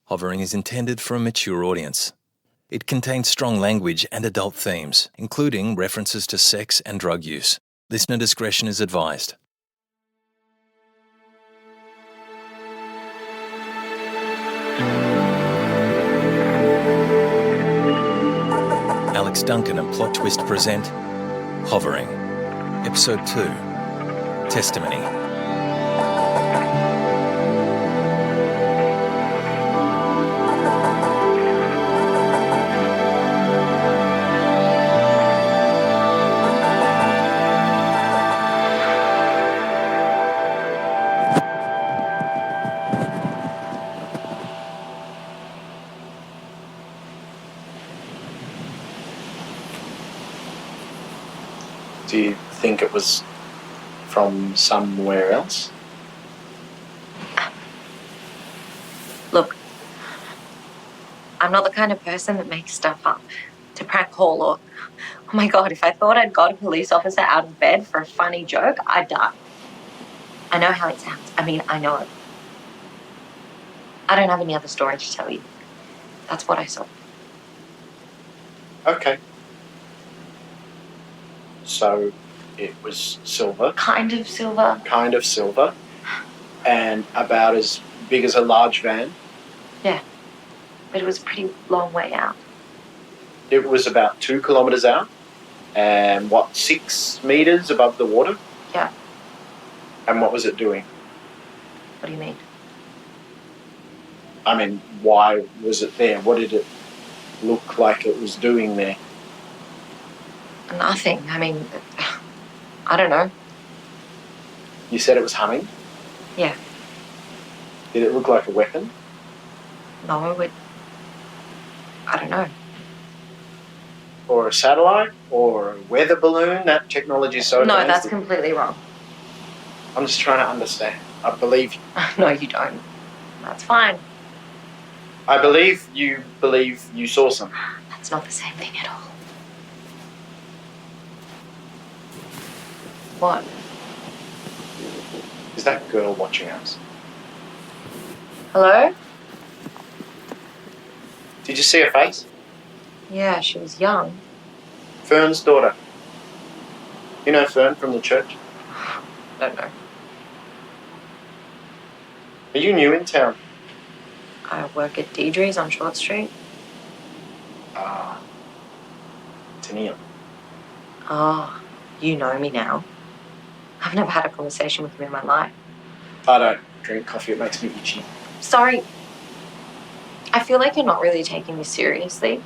Hovering is intended for a mature audience. It contains strong language and adult themes, including references to sex and drug use. Listener discretion is advised. Alex Duncan and Plot Twist present Hovering, Episode 2, Testimony. Do you think it was from somewhere else? Look, I'm not the kind of person that makes stuff up to prank call or, oh my God, if I thought I'd got a police officer out of bed for a funny joke, I'd die. I know how it sounds. I know it. I don't have any other story to tell you. That's what I saw. Okay. So it was silver. Kind of silver. Kind of silver. And about as big as a large van. Yeah. But it was a pretty long way out. It was about 2 kilometres out. And 6 metres above the water? Yeah. And what was it doing? What do you mean? Why was it there? What did it look like it was doing there? Nothing. I don't know. You said it was humming? Yeah. Did it look like a weapon? No, I don't know. Or a satellite? Or a weather balloon? That technology is so advanced. No, that's completely wrong. I'm just trying to understand. I believe you. No, you don't. That's fine. I believe you saw something. That's not the same thing at all. What? Is that girl watching us? Hello? Did you see her face? Yeah, she was young. Fern's daughter. You know Fern from the church? Don't know. Are you new in town? I work at Deidre's on Short Street. Tennille. Oh, you know me now. I've never had a conversation with him in my life. I don't drink coffee, it makes me itchy. Sorry. I feel like you're not really taking this seriously.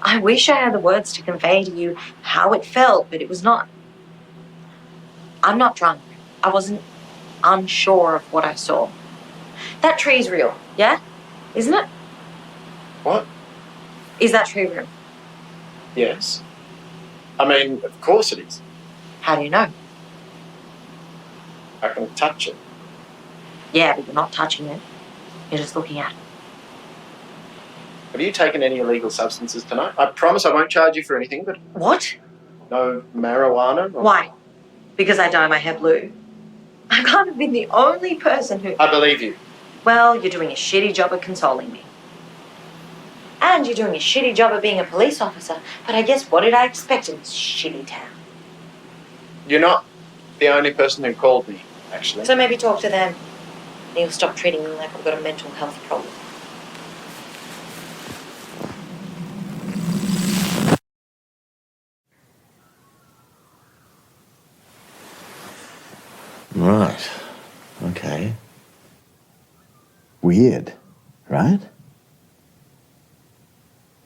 I wish I had the words to convey to you how it felt, but it was not. I'm not drunk. I wasn't unsure of what I saw. That tree's real, yeah? Isn't it? What? Is that tree real? Yes. Of course it is. How do you know? I can touch it. Yeah, but you're not touching it. You're just looking at it. Have you taken any illegal substances tonight? I promise I won't charge you for anything, but... What? No marijuana? Why? Because I dye my hair blue? I can't have been the only person who... I believe you. Well, you're doing a shitty job of consoling me. And you're doing a shitty job of being a police officer, but I guess what did I expect in this shitty town? You're not the only person who called me, actually. So maybe talk to them. And you'll stop treating me like I've got a mental health problem. Right. Okay. Weird, right?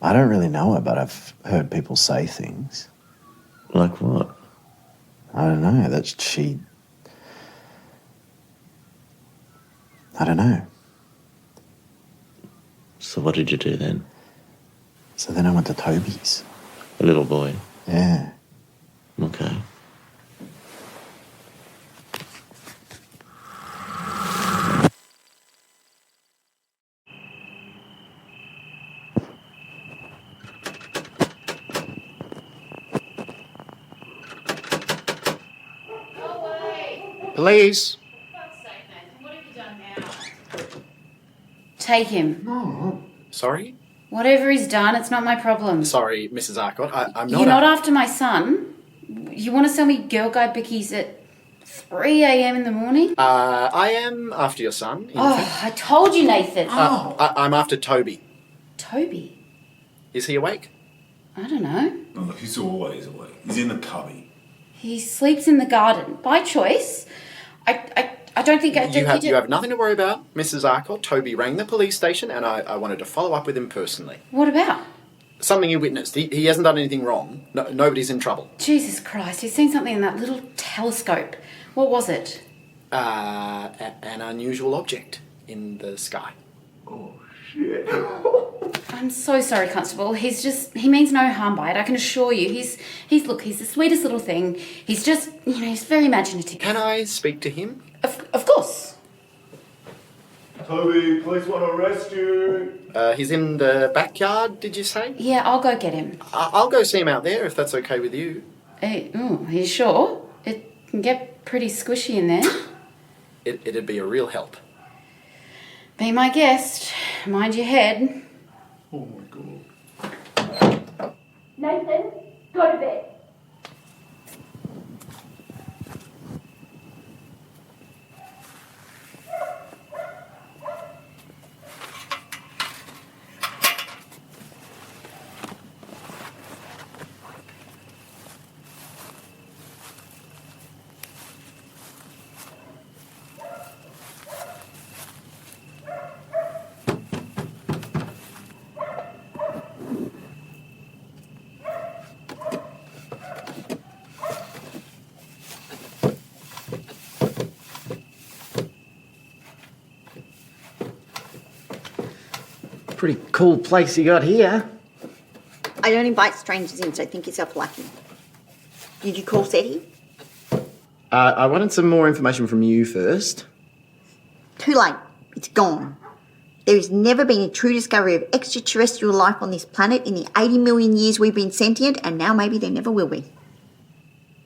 I don't really know her, but I've heard people say things. Like what? I don't know, I don't know. So what did you do then? So then I went to Toby's. A little boy? Yeah. Okay. Police. Take him. Sorry? Whatever he's done, it's not my problem. Sorry, Mrs. Arcott. I'm not. You're not after my son. You want to sell me girl guide bickies at 3 a.m. in the morning? I am after your son. Oh, I told you, Nathan. I'm after Toby. Toby? Is he awake? I don't know. Oh, look, he's always awake. He's in the cubby. He sleeps in the garden by choice. I don't think I You have nothing to worry about, Mrs. Arcott. Toby rang the police station and I wanted to follow up with him personally. What about? Something you witnessed. He hasn't done anything wrong. No, nobody's in trouble. Jesus Christ, he's seen something in that little telescope. What was it? An unusual object in the sky. Oh, shit. I'm so sorry, Constable. He means no harm by it, I can assure you. He's the sweetest little thing. He's just, he's very imaginative. Can I speak to him? Of course. Toby, police want to arrest you. He's in the backyard, did you say? Yeah, I'll go get him. I'll go see him out there if that's okay with you. Hey, are you sure? It can get pretty squishy in there. It'd be a real help. Be my guest. Mind your head. Oh my God. Nathan, go to bed. Pretty cool place you got here. I don't invite strangers in, so think yourself lucky. Did you call SETI? I wanted some more information from you first. Too late. It's gone. There has never been a true discovery of extraterrestrial life on this planet in the 80 million years we've been sentient, and now maybe there never will be.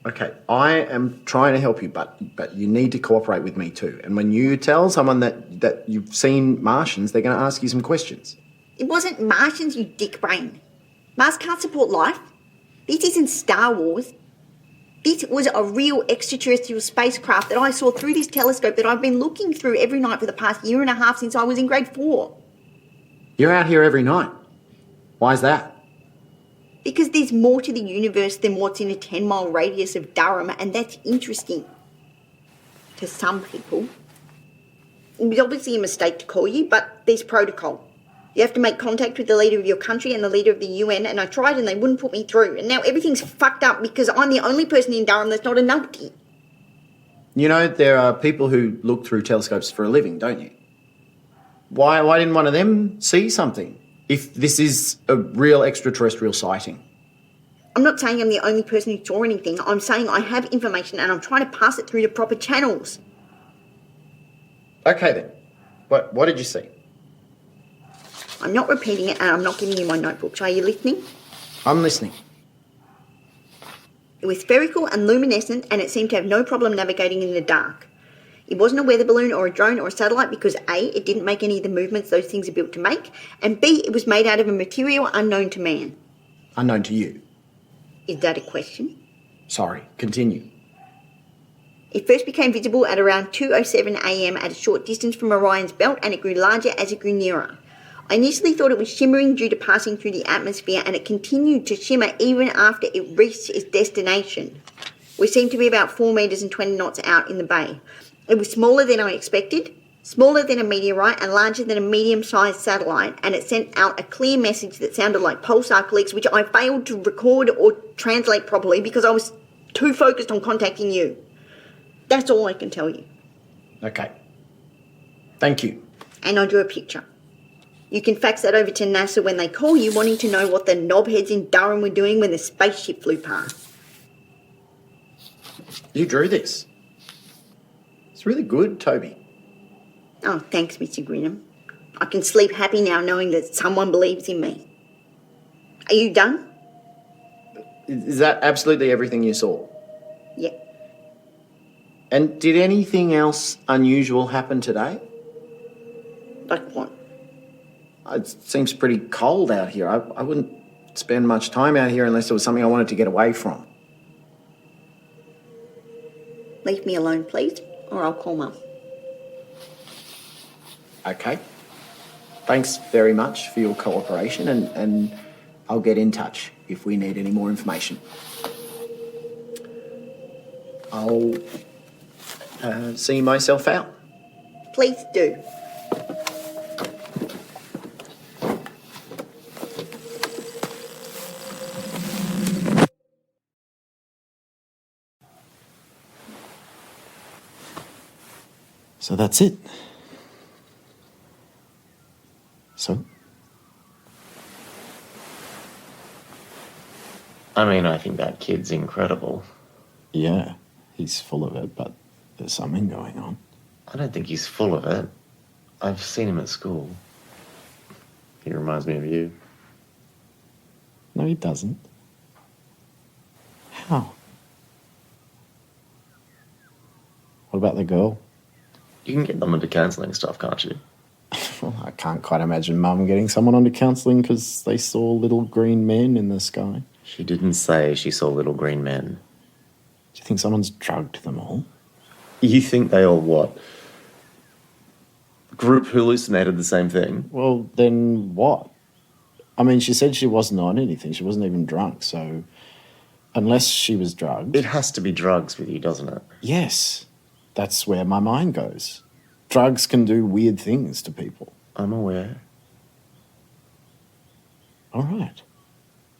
Okay, I am trying to help you, but you need to cooperate with me too. And when you tell someone that you've seen Martians, they're going to ask you some questions. It wasn't Martians, you dick brain. Mars can't support life. This isn't Star Wars. This was a real extraterrestrial spacecraft that I saw through this telescope that I've been looking through every night for the past year and a half since I was in grade 4. You're out here every night. Why is that? Because there's more to the universe than what's in a 10-mile radius of Durham, and that's interesting. To some people. It was obviously a mistake to call you, but there's protocol. You have to make contact with the leader of your country and the leader of the UN, and I tried and they wouldn't put me through. And now everything's fucked up because I'm the only person in Durham that's not a numpty. You know, there are people who look through telescopes for a living, don't you? Why didn't one of them see something? If this is a real extraterrestrial sighting. I'm not saying I'm the only person who saw anything. I'm saying I have information and I'm trying to pass it through the proper channels. Okay then. What did you see? I'm not repeating it and I'm not giving you my notebooks. Are you listening? I'm listening. It was spherical and luminescent and it seemed to have no problem navigating in the dark. It wasn't a weather balloon or a drone or a satellite because A, it didn't make any of the movements those things are built to make, and B, it was made out of a material unknown to man. Unknown to you. Is that a question? Sorry, continue. It first became visible at around 2:07 a.m. at a short distance from Orion's belt, and it grew larger as it grew nearer. I initially thought it was shimmering due to passing through the atmosphere, and it continued to shimmer even after it reached its destination. We seemed to be about 4 metres and 20 knots out in the bay. It was smaller than I expected, smaller than a meteorite and larger than a medium-sized satellite, and it sent out a clear message that sounded like pulsar clicks, which I failed to record or translate properly because I was too focused on contacting you. That's all I can tell you. Okay. Thank you. And I drew a picture. You can fax that over to NASA when they call you, wanting to know what the knobheads in Durham were doing when the spaceship flew past. You drew this. It's really good, Toby. Oh, thanks, Mr. Grinham. I can sleep happy now knowing that someone believes in me. Are you done? Is that absolutely everything you saw? Yeah. And did anything else unusual happen today? Like what? It seems pretty cold out here. I wouldn't spend much time out here unless there was something I wanted to get away from. Leave me alone, please, or I'll call Mum. Okay. Thanks very much for your cooperation, and I'll get in touch if we need any more information. I'll see myself out. Please do. So that's it. So? I mean, I think that kid's incredible. Yeah, he's full of it, but there's something going on. I don't think he's full of it. I've seen him at school. He reminds me of you. No, he doesn't. How? What about the girl? You can get them into counselling stuff, can't you? Well, I can't quite imagine Mum getting someone onto counselling because they saw little green men in the sky. She didn't say she saw little green men. Do you think someone's drugged them all? You think they all what? Group hallucinated the same thing? Well, then what? I mean, she said she wasn't on anything. She wasn't even drunk, so unless she was drugged... It has to be drugs with you, doesn't it? Yes. That's where my mind goes. Drugs can do weird things to people. I'm aware. All right.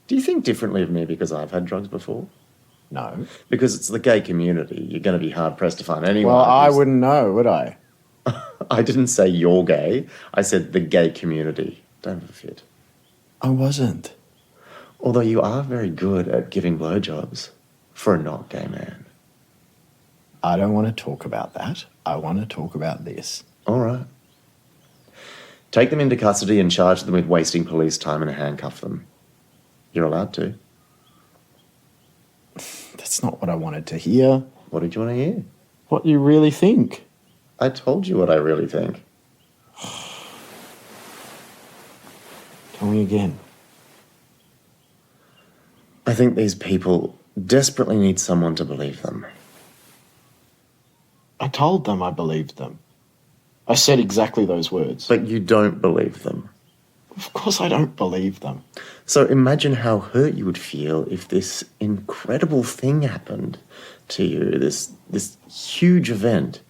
Do you think differently of me because I've had drugs before? No. Because it's the gay community. You're going to be hard-pressed to find anyone. Well, I wouldn't know, would I? I didn't say you're gay. I said the gay community. Don't have a fit. I wasn't. Although you are very good at giving blowjobs for a not gay man. I don't want to talk about that. I want to talk about this. All right. Take them into custody and charge them with wasting police time and handcuff them. You're allowed to. That's not what I wanted to hear. What did you want to hear? What you really think. I told you what I really think. Tell me again. I think these people desperately need someone to believe them. I told them I believed them. I said exactly those words. But you don't believe them. Of course I don't believe them. So imagine how hurt you would feel if this incredible thing happened to you, this huge event,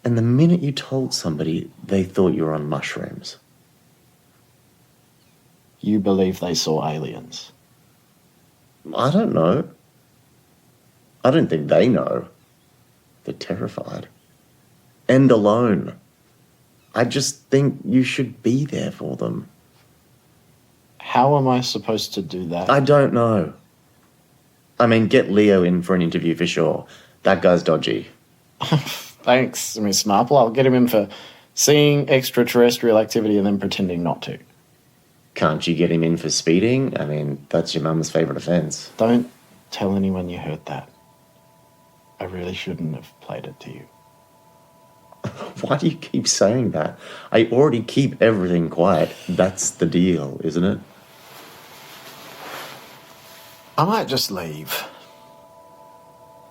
and the minute you told somebody, they thought you were on mushrooms. You believe they saw aliens? I don't know. I don't think they know. They're terrified. And alone. I just think you should be there for them. How am I supposed to do that? I don't know. I mean, get Leo in for an interview for sure. That guy's dodgy. Thanks, Miss Marple. I'll get him in for seeing extraterrestrial activity and then pretending not to. Can't you get him in for speeding? I mean, that's your mum's favourite offence. Don't tell anyone you heard that. I really shouldn't have played it to you. Why do you keep saying that? I already keep everything quiet. That's the deal, isn't it? I might just leave.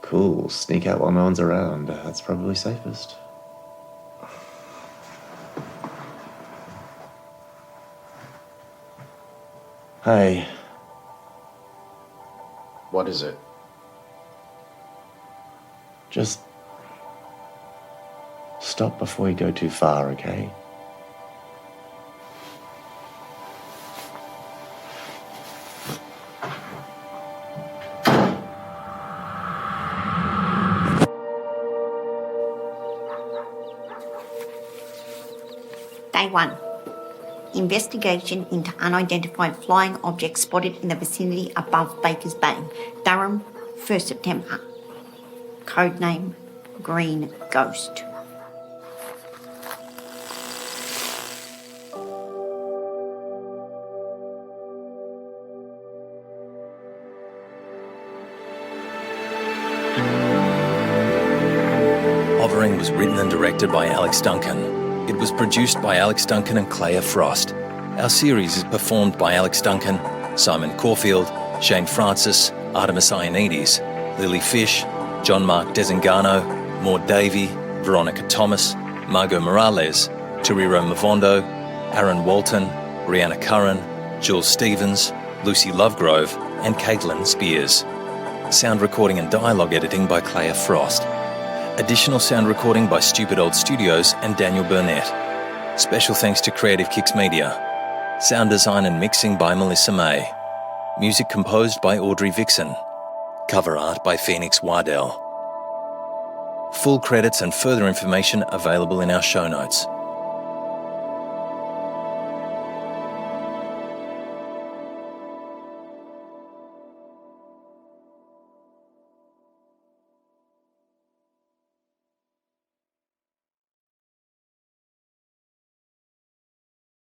Cool. Sneak out while no one's around. That's probably safest. Hey. What is it? Just stop before you go too far, okay? Day 1. Investigation into unidentified flying objects spotted in the vicinity above Baker's Bay. Durham, 1st September. Codename Green Ghost. Hovering was written and directed by Alex Duncan. It was produced by Alex Duncan and Claire Frost. Our series is performed by Alex Duncan, Simon Caulfield, Shane Francis, Artemis Ionides, Lily Fish, John Mark Desengano, Maud Davey, Veronica Thomas, Margot Morales, Tariro Mavondo, Aaron Walton, Brianna Curran, Jules Stevens, Lucy Lovegrove, and Caitlin Spears. Sound recording and dialogue editing by Claire Frost. Additional sound recording by Stupid Old Studios and Daniel Burnett. Special thanks to Creative Kicks Media. Sound design and mixing by Melissa May. Music composed by Audrey Vixen. Cover art by Phoenix Wardell. Full credits and further information available in our show notes.